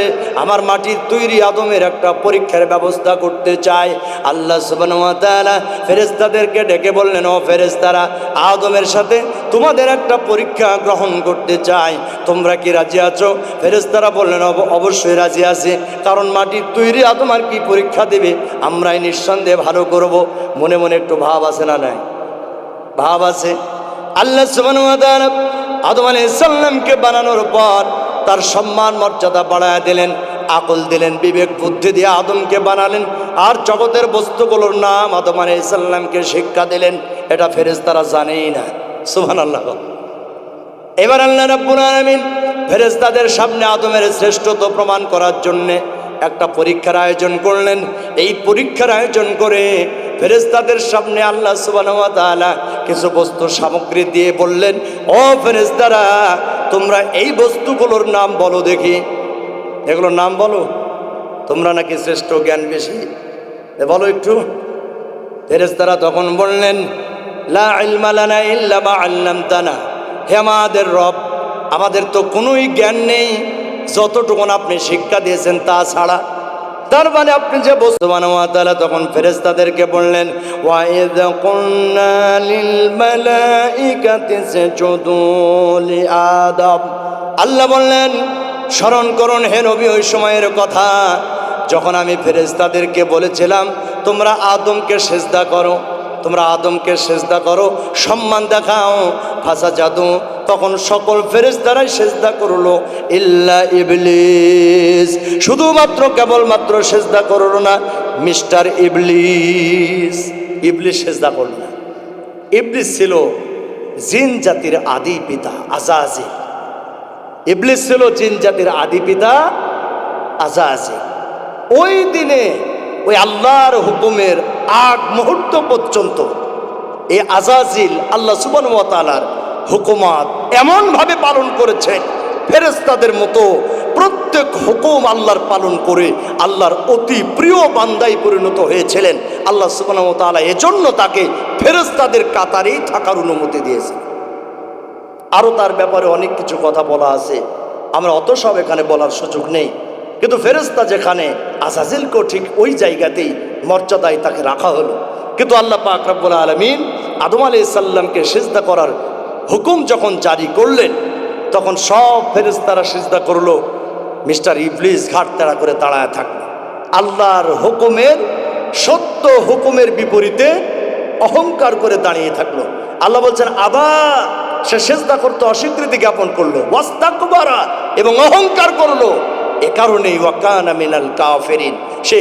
আমার মাটির তৈরি আদমের একটা পরীক্ষার ব্যবস্থা করতে চায়। আল্লাহ সুবহানাহু ওয়া তাআলা ফেরেশতাদেরকে ডেকে বললেন, ও ফেরেশতারা, আদমের সাথে তোমাদের একটা পরীক্ষা গ্রহণ করতে চাই, তোমরা কি রাজি আছো? ফেরেশতারা বললেন, অবশ্যই রাজি আছি, কারণ মাটির তৈরি আদম আর কি পরীক্ষা দেবে, আমরাই নিঃসন্দেহে ভালো করব। মনে মনে একটু ভাব আছে না নাই? ভাব আছে। আল্লাহ সুবহানাহু ওয়া তাআলা আদম আলাইহিস সালামকে বানানোর পর তার সম্মান মর্যাদা বাড়ায় দিলেন, আকল দিলেন, বিবেক বুদ্ধি দিয়ে আদমকে বানালেন, আর জগতের বস্তুগুলোর নাম আদম আলাইহিস সালামকে শিক্ষা দিলেন। এটা ফেরেশতারা জানেই না। সুবহানাল্লাহ। এবার আল্লাহ রাব্বুল আলামিন ফেরেশতাদের সামনে আদমের শ্রেষ্ঠত্ব প্রমাণ করার জন্যে একটা পরীক্ষার আয়োজন করলেন। এই পরীক্ষার আয়োজন করে ফেরেশতাদের সামনে আল্লাহ সুবহানাহু ওয়া তাআলা কিছু বস্তু সামগ্রী দিয়ে বললেন, ও ফেরেশতারা, তোমরা এই বস্তুগুলোর নাম বলো দেখি, এগুলোর নাম বলো, তোমরা নাকি শ্রেষ্ঠ, জ্ঞান বেশি, বলো একটু। ফেরেশতারা তখন বললেন, লা ইলমা লানা ইল্লা মা আল্লামতানা, হে আমাদের রব, আমাদের তো কোনোই জ্ঞান নেই যতটুকুন আপনি শিক্ষা দিয়েছেন তা ছাড়া। তার মানে আপনি যে বস্তু বানাওয়া, তখন ফেরেশতাদেরকে বললেন, ওয়াইদ কুলনা লিল মালাইকাতি ইসজুদু লি আদম। আল্লাহ বললেন, স্মরণ করুন হে নবী ওই সময়ের কথা যখন আমি ফেরেশতাদেরকে বলেছিলাম তোমরা আদমকে সিজদা করো, তোমরা আদমকে সিজদা করো, সম্মান দেখাও। ফাসা জাদু, তখন সকল ফেরেশতারাই সিজদা করলো ইল্লা ইবলিস, শুধুমাত্র কেবলমাত্র সিজদা করলো না মিস্টার ইবলিস। ইবলিস সিজদা করল না। ইবলিস ছিল জিন জাতির আদি পিতা আজাজিল। ইবলিস ছিল জিন জাতির আদি পিতা আজাজিল। ওই দিনে ওই আল্লাহর হুকুমের আগ মুহূর্ত পর্যন্ত এই আজাজিল আল্লাহ সুবহানাহু ওয়া তাআলার হুকুমাত এমনভাবে পালন করেছেন, ফেরেশতাদের মতো প্রত্যেক হুকুম আল্লাহর পালন করে আল্লাহর অতি প্রিয় বান্দায় পরিণত হয়েছিলেন। আল্লাহ সুবহানাহু ওয়া তাআলা এজন্য তাকে ফেরেশতাদের কাতারেই থাকার অনুমতি দিয়েছেন। আরও তার ব্যাপারে অনেক কিছু কথা বলা আছে, আমরা অত সব এখানে বলার সুযোগ নেই। কিন্তু ফেরেশতা যেখানে, আজাজিলকেও ঠিক ওই জায়গাতেই মর্যাদায় তাকে রাখা হলো। কিন্তু আল্লাহ পাক রব্বুল আলামিন আদম আলাইহিস সালামকে সিজদা করার হুকুম যখন জারি করলেন, তখন সব ফেরেশতারা সিজদা করলো, মিস্টার ইবলিস ঘাট তেড়া করে দাঁড়ায় থাকলো। আল্লাহর হুকুমের, সত্য হুকুমের বিপরীতে অহংকার করে দাঁড়িয়ে থাকলো। আল্লাহ বলছেন, আবা, সে সিজদা করতে অস্বীকৃতি জ্ঞাপন করলো, ওয়াস্তাকবারা, এবং অহংকার করলো। এ কারণেই ওয়াকানা মিনাল কাফিরিন, সে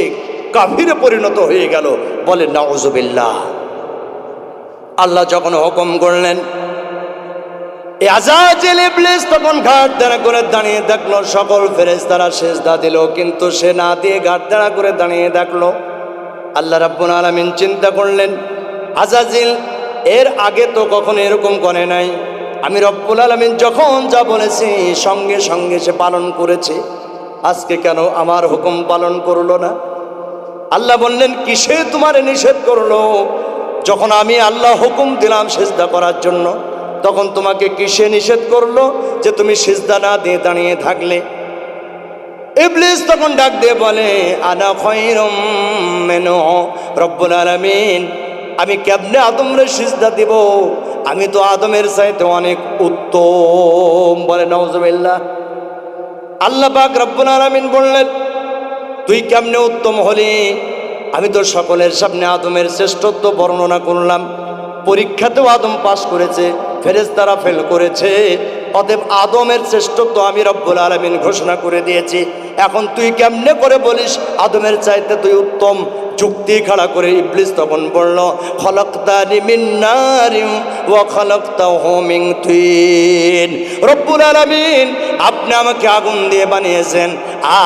কাফিরে পরিণত হয়ে গেল। বলেন নাউযুবিল্লাহ। আল্লাহ যখন হুকুম করলেন, এই আজাজিল ইবলিস তখন ঘাট দাঁড়া করে দাঁড়িয়ে দেখলো, সকল ফেরেশতারা সিজদা দিল, কিন্তু সে না দিয়ে ঘাট দাঁড়া করে দাঁড়িয়ে দেখলো। আল্লাহ রাব্বুল আলামিন চিন্তা করলেন, আজাজিল এর আগে তো কখনো এরকম করে নাই, আমি রব্বুল আলামিন যখন যা বলেছি সঙ্গে সঙ্গে সে পালন করেছে, আজকে কেন আমার হুকুম পালন করলো না? আল্লাহ বললেন, কিসে তোমারে নিষেধ করলো? যখন আমি আল্লাহ হুকুম দিলাম সিজদা করার জন্য, তখন তোমাকে কিসে নিষেধ করলো যে তুমি সিজদা না দিয়ে দাঁড়িয়ে থাকলে? ইবলিস তখন ডাক দিয়ে বলে, আনা খায়রুম মিনহু, রব্বুল আলামিন আমি কেমনে আদমরে সিজদা দিব? আমি তো আদমের চাইতে অনেক উত্তম। বলে নাউযুবিল্লাহ। আল্লাহ পাক রব্বুল আলামিন বললেন, তুই কেমনে উত্তম হলি? আমি তো সকলের সামনে আদমের শ্রেষ্ঠত্ব বর্ণনা করলাম, পরীক্ষাতেও আদম পাস করেছে, ফেরেশতারা ফেল করেছে, অতএব আদমের শ্রেষ্ঠত্ব আমি রব্বুল আলামিন ঘোষণা করে দিয়েছি। এখন তুই কেমনে করে বলিস আদমের চাইতে তুই উত্তম? যুক্তি খাড়া করে ইবলিস তখন বলল, খলাকতানি মিন নারিন ওয়া খলাকতাহু মিন তিন। রব্বুল আলামিন আপনি আমাকে আগুন দিয়ে বানিয়েছেন,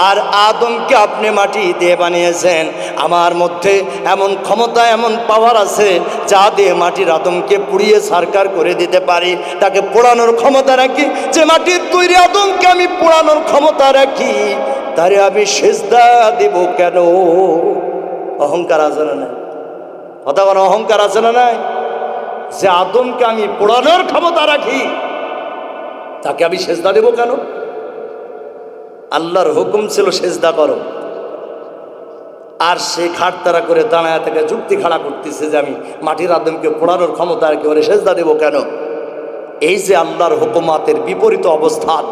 আর আদমকে আপনি মাটি দিয়ে বানিয়েছেন। আমার মধ্যে এমন ক্ষমতা, এমন পাওয়ার আছে যা দিয়ে মাটির আদমকে পুড়িয়ে সারকার করে দিতে পারি, তাকে পোড়ানোর ক্ষমতা রাখি। যে মাটির তৈরি আদমকে আমি পোড়ানোর ক্ষমতা রাখি, তারে আমি সিজদা দেব কেন? অহংকার আছে না নাই? কথা বলো, অহংকার আছে না নাই? যে আদমকে আমি পোড়ানোর ক্ষমতা রাখি, তাকে আমি সেজদা দেব কেন? আল্লাহর হুকুম ছিল সেজদা করো, আর সে খাটতারা করে দাঁড়ায় থেকে যুক্তি খাড়া করতেছে যে আমি মাটির আদমকে পোড়ানোর ক্ষমতা রাখি, ওরে সেজদা দেব কেন? এই যে আল্লাহর হুকুমাতের বিপরীত অবস্থান,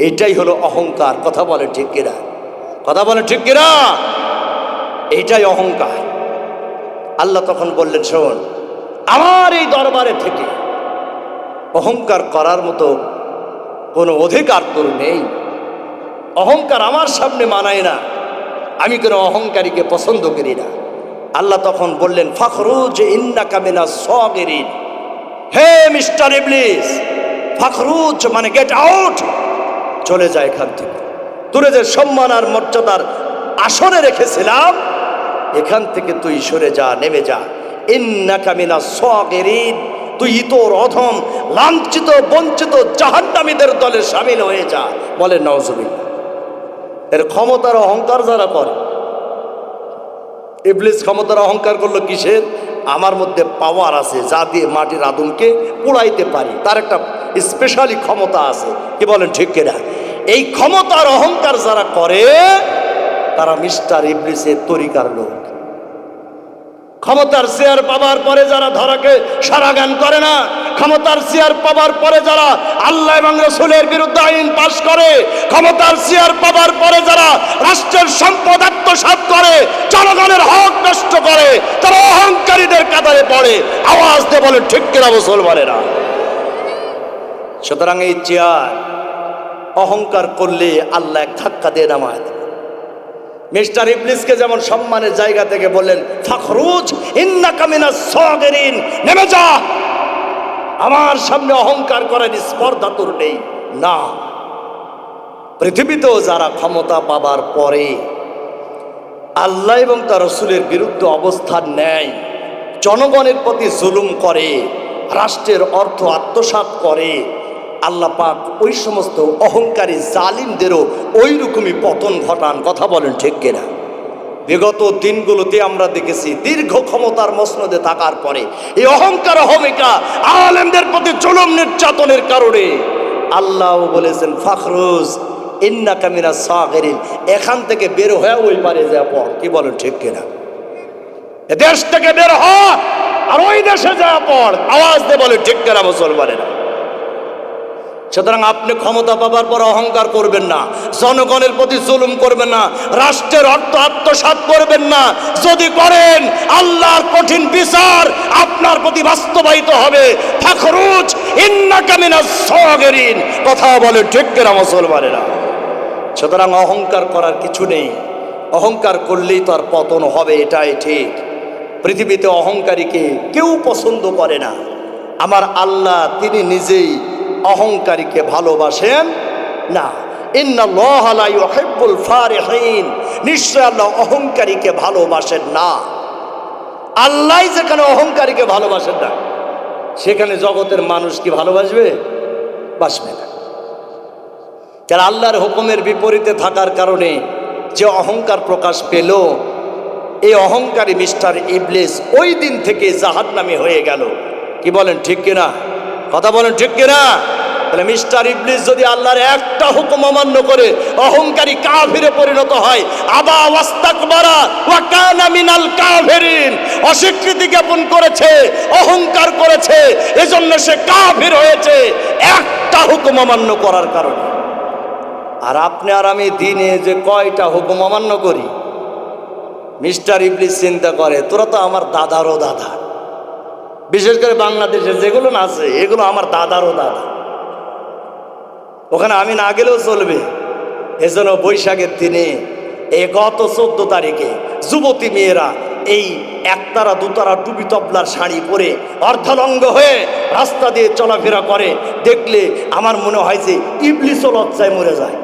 এটাই হলো অহংকার। কথা বলে ঠিক কিনা? কথা বলে ঠিক কিনা? এইটাই অহংকার। আল্লাহ তখন বললেন, শোন, আমার এই দরবারে থেকে অহংকার করার মতো কোনো অধিকার তোর নেই। অহংকার আমার সামনে মানায় না, আমি কোনো অহংকারীকে পছন্দ করি না। আল্লাহ তখন বললেন, ফাখরুজ ইন্নাকা মিনাস সাগিরিন। হে মিস্টার ইবলিস, ফাখরুজ মানে গেট আউট, চলে যায় এখান থেকে। তোরে যে সম্মান আর মর্যাদার আসনে রেখেছিলাম, এখান থেকে তুই সরে যা, নেমে যা। ইন্নাকা মিনাস সাগিরিন, তুই তোর অধম, লাঞ্ছিত, বঞ্চিত জাহান্নামীদের দলে শামিল হয়ে যা। বলে নাউজুবিল্লাহ। এর ক্ষমতার অহংকার যারা করে, ইবলিস ক্ষমতার অহংকার করলো কিসের? আমার মধ্যে পাওয়ার আছে, যা দিয়ে মাটির আদমকে পোড়াইতে পারি, তার একটা স্পেশালি ক্ষমতা আছে। কি বলেন ঠিক কিনা? এই ক্ষমতার অহংকার যারা করে, তারা মিস্টার ইবলিসের তরিকার লোক। ক্ষমতার চেয়ার পাবার পরে যারা ধরাকে সারা জ্ঞান করে না, ক্ষমতার চেয়ার পাবার পরে যারা আল্লাহ এবং রাসূলের বিরুদ্ধে আইন পাশ করে, ক্ষমতার চেয়ার পাবার পরে যারা রাষ্ট্রের সম্পদ আত্মসাৎ করে, জনগণের হক নষ্ট করে, তারা অহংকারীদের কাতারে পড়ে। আওয়াজ দিয়ে বলে ঠিক কিনা মুসলমানেরা? সুতরাং এই চেয়ার অহংকার করলে আল্লাহ এক ধাক্কা দিয়ে নামায় দেয়। মিস্টার ইবলিসকে যেমন সম্মানের জায়গা থেকে বললেন, ফাখরুজ ইন্নাকা মিনাস সাগিরিন, নেমে যা, আমার সামনে অহংকার করার স্পর্ধা তোর নেই। না, পৃথিবীতেও যারা ক্ষমতা পাবার পরে আল্লাহ এবং তার রাসূলের বিরুদ্ধে অবস্থান নেয়, জনগণের প্রতি জুলুম করে, রাষ্ট্রের অর্থ আত্মসাৎ করে, আল্লাহ পাক ওই সমস্ত অহংকারী জালিমদেরও ওই রকমই পতন ঘটান। কথা বলেন ঠিক কিনা? বিগত দিনগুলোতে আমরা দেখেছি, দীর্ঘ ক্ষমতার মসনদে থাকার পরে এই অহংকার অহমিকা আলেমদের প্রতি জুলুম নির্যাতনের কারণে আল্লাহ বলেছেন, ফাখরুজ ইন্নাকা মিনাস সাগিরিন, এখান থেকে বের হয়ে ওই পারে যা পড়। কি বলেন ঠিক কিনা? এ দেশ থেকে বের হ আর ওই দেশে যা পড়। আওয়াজ দিয়ে বলে ঠিক কিনা মুসলমানেরা? সুতরাং আপনি ক্ষমতা পাবার পর অহংকার করবেন না, জনগণের প্রতি জুলুম করবেন না, রাষ্ট্রের অর্থ আত্মসাৎ করবেন না। যদি করেন, আল্লাহর কঠিন বিচার আপনার প্রতি বাস্তবায়িত হবে। ফাখরুজ ইন্নাকা মিনাস সাগিরিন। কথা বলে ঠিক কিনা মুসলমানেরা? সুতরাং অহংকার করার কিছু নেই, অহংকার করলেই তার পতন হবে, এটাই ঠিক। পৃথিবীতে অহংকারীকে কেউ পছন্দ করে না। আমার আল্লাহ তিনি নিজেই অহংকারীকে ভালোবাসেন না। ইন্নাল্লাহা লা ইউহিব্বুল ফারিহিন, নিশ্চয় আল্লাহ অহংকারীকে ভালোবাসেন না। আল্লাহ যেখানে অহংকারীকে ভালোবাসেন না, সেখানে জগতের মানুষ কি ভালোবাসবে? বাসবে না। যারা আল্লাহর হুকুমের বিপরীতে থাকার কারণে যে অহংকার প্রকাশ পেল, এই অহংকারী মিস্টার ইবলিস ওই দিন থেকে জাহান্নামী হয়ে গেল। কি বলেন ঠিক কিনা? কথা বলেন ঠিক কিনা? তাহলে মিস্টার ইবলিস যদি আল্লাহর একটা হুকুম অমান্য করে অহংকারী কাফিরে পরিণত হয়, আবা ওয়াস্তাকবারা ওয়া কানা মিনাল কাফিরিন, অস্বীকৃতি জ্ঞাপন করেছে, অহংকার করেছে, এজন্য সে কাফির হয়েছে একটা হুকুম অমান্য করার কারণে। আর আপনি আর আমি দিনে যে কয়টা হুকুম অমান্য করি, মিস্টার ইবলিস চিন্তা করে তোরা তো আমার দাদারও দাদা। বিশেষ করে বাংলাদেশে যেগুলো না আছে, এগুলো আমার দাদারও দাদা, ওখানে আমি না গেলেও চলবে। এজন্য বৈশাখের দিনে এই গত 14 তারিখে যুবতী মেয়েরা এই একতারা দুতারা টুপি তবলার শাড়ি পরে অর্ধলঙ্গ হয়ে রাস্তা দিয়ে চলাফেরা করে, দেখলে আমার মনে হয় যে ইবলিসও লজ্জায় মরে যায়।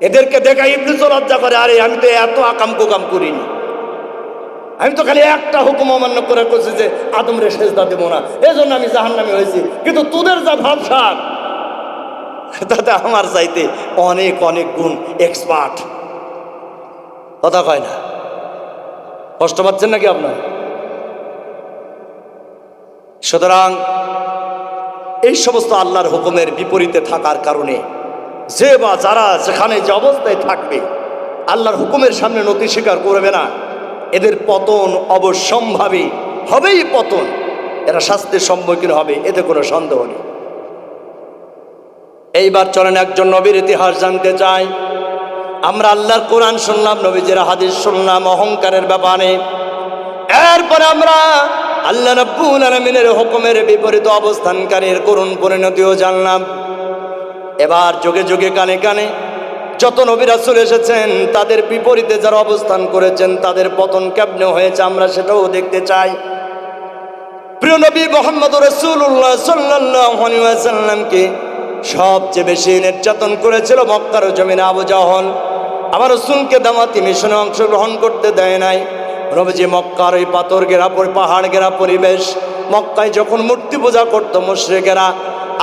এদেরকে দেখা ইবলিসও লজ্জা করে, আরে আমি তো এত আকাম কুকাম করিনি, আমি তো খালি একটা হুকুম অমান্য করে করছি যে আদম রে সেজদা দেবো না, এই জন্য আমি জাহান্নামী হয়েছি। কিন্তু তোদের যা ভাবসা, তাতে আমার চাইতে অনেক অনেক গুণ এক্সপার্ট। কথা কয় না? কষ্ট পাচ্ছেন নাকি আপনার? সুতরাং এই সমস্ত আল্লাহর হুকুমের বিপরীতে থাকার কারণে যে বা যারা যেখানে যে অবস্থায় থাকবে, আল্লাহর হুকুমের সামনে নতি স্বীকার করবে না, এদের পতন অবশ্যম্ভাবী হবেই পতন, এরা শাস্তির সম্মুখীন হবে, এতে কোনো সন্দেহ নেই। এইবার চলেন একজন নবীর ইতিহাস জানতে চাই। আমরা আল্লাহর কোরআন শুনলাম, নবীজির হাদিস শুনলাম অহংকারের ব্যাপারে, এরপরে আমরা আল্লাহ রাব্বুল আলামিনের হুকুমের বিপরীত অবস্থানকারীর করুণ পরিণতিও জানলাম। এবার যুগে যুগে কানে কানে যত নবী রাসূল এসেছেন তাদের বিপরীতে যারা অবস্থান করেছেন তাদের পতন কেমনে হয়েছে আমরা সেটাও দেখতে চাই। প্রিয় নবী মুহাম্মদ রাসূলুল্লাহ সাল্লাল্লাহু আলাইহি ওয়াসাল্লামকে সবচেয়ে বেশি নির্যাতন করেছিল মক্কার জমিনে আবু জাহল। আমার রাসূলকে দাওয়াতি মিশনে অংশগ্রহণ করতে দেয় নাই। নবীজি মক্কার ওই পাথর ঘেরা পাহাড় ঘেরা পরিবেশ, মক্কায় যখন মূর্তি পূজা করতো মুশরিকেরা,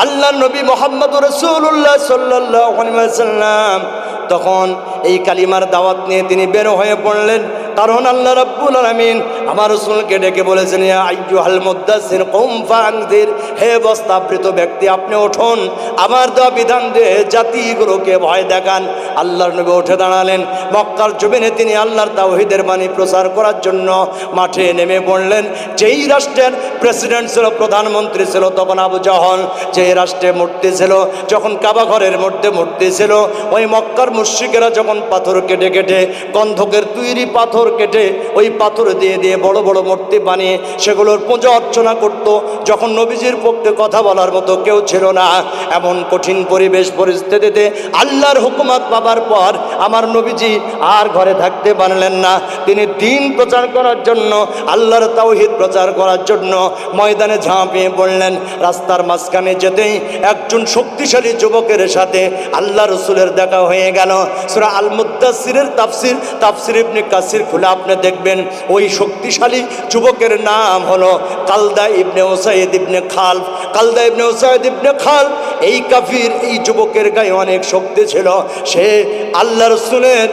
আল্লাহর নবী মুহাম্মদ রাসূলুল্লাহ সাল্লাল্লাহু আলাইহি ওয়াসাল্লাম তখন এই কালিমার দাওয়াত নিয়ে তিনি বের হয়ে পড়লেন। কারণ আল্লাহ রাব্বুল আলামিন আমার রাসূলকে ডেকে বলেছেন, ইয়া আইয়ুহাল মুদ্দাসসির কুম ফাআনজির, হে বস্ত্রাবৃত ব্যক্তি আপনি উঠুন, আমার দেওয়া বিধান দিয়ে জাতিগুলোকে ভয় দেখান। আল্লাহর নবী উঠে দাঁড়ালেন। মক্কার জমিনে তিনি আল্লাহর তাওহীদের বাণী প্রচার করার জন্য মাঠে নেমে পড়লেন। যেই রাষ্ট্রের প্রেসিডেন্ট ছিল, প্রধানমন্ত্রী ছিল তখন আবু জাহল, যেই রাষ্ট্রে মূর্তি ছিল, যখন কাবা ঘরের মধ্যে মূর্তি ছিল, ওই মক্কার মুশরিকেরা যখন পাথর কেটে কেটে গন্ধকের তৈরি পাথর কেটে ওই পাথর দিয়ে দিয়ে বড় বড় মূর্তি বানিয়ে সেগুলোর পূজা অর্চনা করত, যখন নবীজির পক্ষে কথা বলার মতো কেউ ছিল না, এমন কঠিন পরিবেশ পরিস্থিতিতে আল্লাহর হুকুমত পাবার পর আমার নবীজি আর ঘরে থাকতে পারলেন না। তিনি দ্বীন প্রচার করার জন্য, আল্লাহর তাওহীদ প্রচার করার জন্য ময়দানে ঝাঁপিয়ে পড়লেন। রাস্তার মাঝখানে যেতেই একজন শক্তিশালী যুবকের সাথে আল্লাহ রাসূলের দেখা হয়ে গেল। সূরা আল মুদ্দাসসিরের তাফসীর ইবনে কাসির খুলে আপনি দেখবেন ওই শক্তিশালী যুবকের নাম হলো কালদা ইবনে উসাইদ ইবনে খালফ। কালদা ইবনে উসাইদ ইবনে খালফ এই কাফির, এই যুবকের গায়ে অনেক শক্তি ছিল। সে আল্লাহ রাসূলের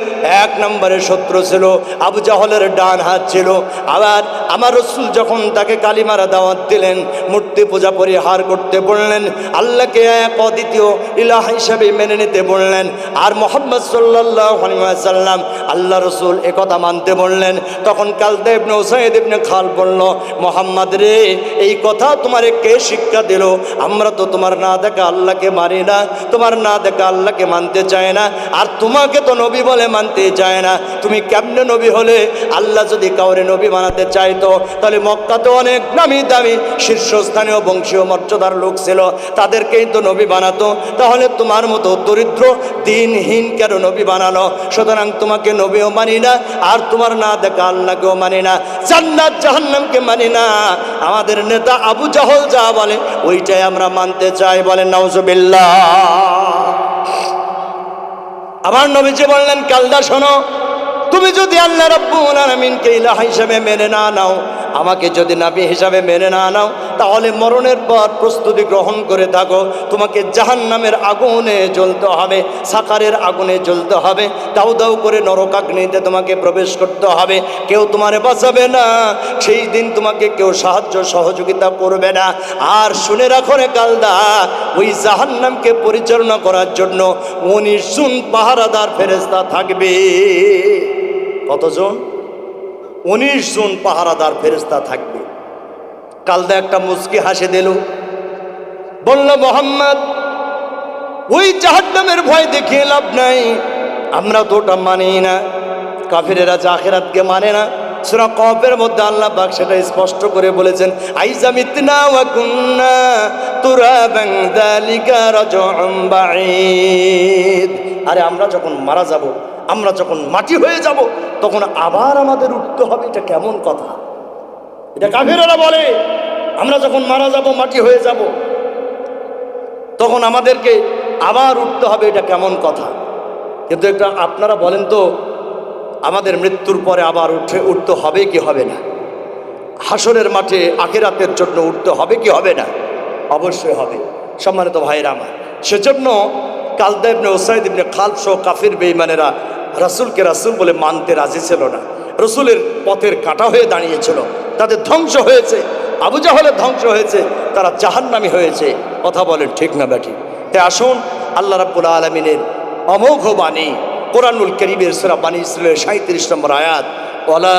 এক নম্বরের শত্রু ছিল, আবু জাহলের ডান হাত ছিল। আবার আমার রাসূল যখন তাকে কালিমার দাওয়াত দিলেন, মূর্তি পূজা পরিহার করতে বললেন, আল্লাহকে এক অদ্বিতীয় ইলাহ হিসেবে মেনে নিতে বললেন, আর মুহাম্মদ সাল্লাল্লাহু আলাইহি ওয়াসাল্লাম আল্লাহ রাসূল একথা মানতে বললেন, তখন কালদা ইবনে উসাইদ ইবনে খালফ বলল, মুহাম্মদ রে, এই কথা তোমারে কে শিক্ষা দিল? আমরা তো তোমার না দেখা আল্লাহকে মানি না, তোমার না দেখা আল্লাহকে মানতে চায় না, আর তোমাকে তো নবী বলে মানতে চায় না। তুমি কেমনে নবী হলে? আল্লাহ যদি কাউরে নবী বানাতে চাইতো তাহলে মক্কাতে অনেক নামি দামি শীর্ষস্থানীয় বংশীয় মর্যাদার লোক ছিল, তাদেরকেই তো নবী বানাতো। তাহলে তোমার মতো দরিদ্র দিনহীন কেন নবী বানানো? সুতরাং তোমাকে নবীও মানি না, আর তোমার না দেখা আল্লাহকেও মানি না, জান্নাত জাহান্নামকে মানি না। আমাদের নেতা আবু জাহল যা বলে ওইটাই আমরা মানতে চাই। বলেন নাউজুবিল্লাহ। আমার নবীজি বললেন, কালদা শোনো, তুমি যদি আল্লাহ রাব্বুল আলামিনকে ইলাহ হিসেবে মেনে না নাও, আমাকে যদি নবী হিসাবে মেনে না নাও, তাহলে মরণের পর প্রস্তুতি গ্রহণ করে থাকো। তোমাকে জাহান্নামের আগুনে জ্বলতে হবে, সাকারের আগুনে জ্বলতে হবে, দাউ দাউ করে নরকাগ্নিতে তোমাকে প্রবেশ করতে হবে। কেউ তোমারে বাঁচাবে না, সেই দিন তোমাকে কেউ সাহায্য সহযোগিতা করবে না। আর শুনে রাখো রে কালদা, ওই জাহান্নামকে পরিচালনা করার জন্য 19 জন পাহারাদার ফেরেশতা থাকবে। কতজন? 19 জন পাহারাদার ফেরেশতা থাকবে। কালদা একটা মুচকি হাসি দিল, বলল, মুহাম্মদ, ওই জাহান্নামের ভয় দেখিয়ে লাভ নাই, আমরা তো ওটা মানি না। কাফিরেরা যে আখিরাতকে মানে না, সূরা কফের মধ্যে আল্লাহ পাক সেটা স্পষ্ট করে বলেছেন, আইজা মিতনা ওয়া কুন্না তুরাবান যালিকা রাজউম বাঈদ। আরে আমরা যখন মারা যাব, আমরা যখন মাটি হয়ে যাব, তখন আবার আমাদের উঠতে হবে, এটা কেমন কথা? এটা কাফিরেরা বলে, আমরা যখন মারা যাব, মাটি হয়ে যাব, তখন আমাদেরকে আবার উঠতে হবে, এটা কেমন কথা? কিন্তু এটা আপনারা বলেন তো, আমাদের মৃত্যুর পরে আবার উঠতে হবে কি হবে না? হাসরের মাঠে আখিরাতের জন্য উঠতে হবে কি হবে না? অবশ্যই হবে। সম্মানিত ভাইরা আমার, সেজন্য কালদা ইবনে উসাইদ ইবনে খালফ সহ কাফির বেঈমানেরা রাসূলকে রাসূল বলে মানতে রাজি ছিল না। রাসূলের পথের কাঁটা হয়ে দাঁড়িয়েছিল, তাদের ধ্বংস হয়েছে। আবু জাহলের ধ্বংস হয়েছে, তারা জাহান্নামী হয়েছে। কথা বলেন ঠিক না ব্যাটি? তাই আসুন আল্লাহ রাব্বুল আলামিনের অমোঘ বাণী কোরআনুল কারীমের সূরা বানী ইসরাঈলের 37 নম্বর আয়াত, ওয়ালা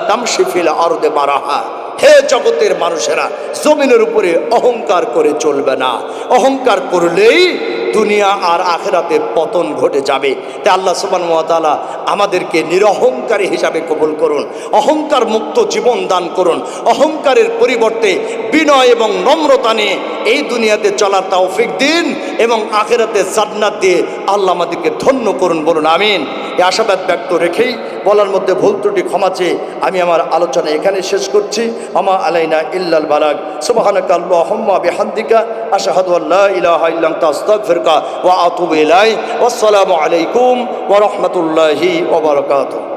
তামশি ফিল আরদি মারাহা, হে জগতের মানুষেরা জমিনের উপরে অহংকার করে চলবে না। অহংকার করলেই দুনিয়া আর আখেরাতের পতন ঘটে যাবে। তাই আল্লাহ সুবহানাহু ওয়া তাআলা আমাদেরকে নিরহংকারী হিসাবে কবুল করুন, অহংকার মুক্ত জীবন দান করুন। অহংকারের পরিবর্তে বিনয় এবং নম্রতা নিয়ে এই দুনিয়াতে চলার তৌফিক দিন এবং আখেরাতে জান্নাত দিয়ে আল্লাহ আমাদেরকে ধন্য করুন। বলুন আমিন। এই আশাবাদ ব্যক্ত রেখেই বলার মধ্যে ভুল ত্রুটি ক্ষমা চেয়ে আমি আমার আলোচনা এখানে শেষ করছি। আমা আলাইনা ইল্লাল বালাগ। সুবহানাকা আল্লাহুম্মা বিহামদিকা আশহাদু আল্লা ইলাহা ইল্লা আনতা আস্তাগফিরুকা ওয়া আতুবু ইলাইক। ওয়াসসালামু আলাইকুম ওয়া রাহমাতুল্লাহি ওয়া বারাকাতুহু।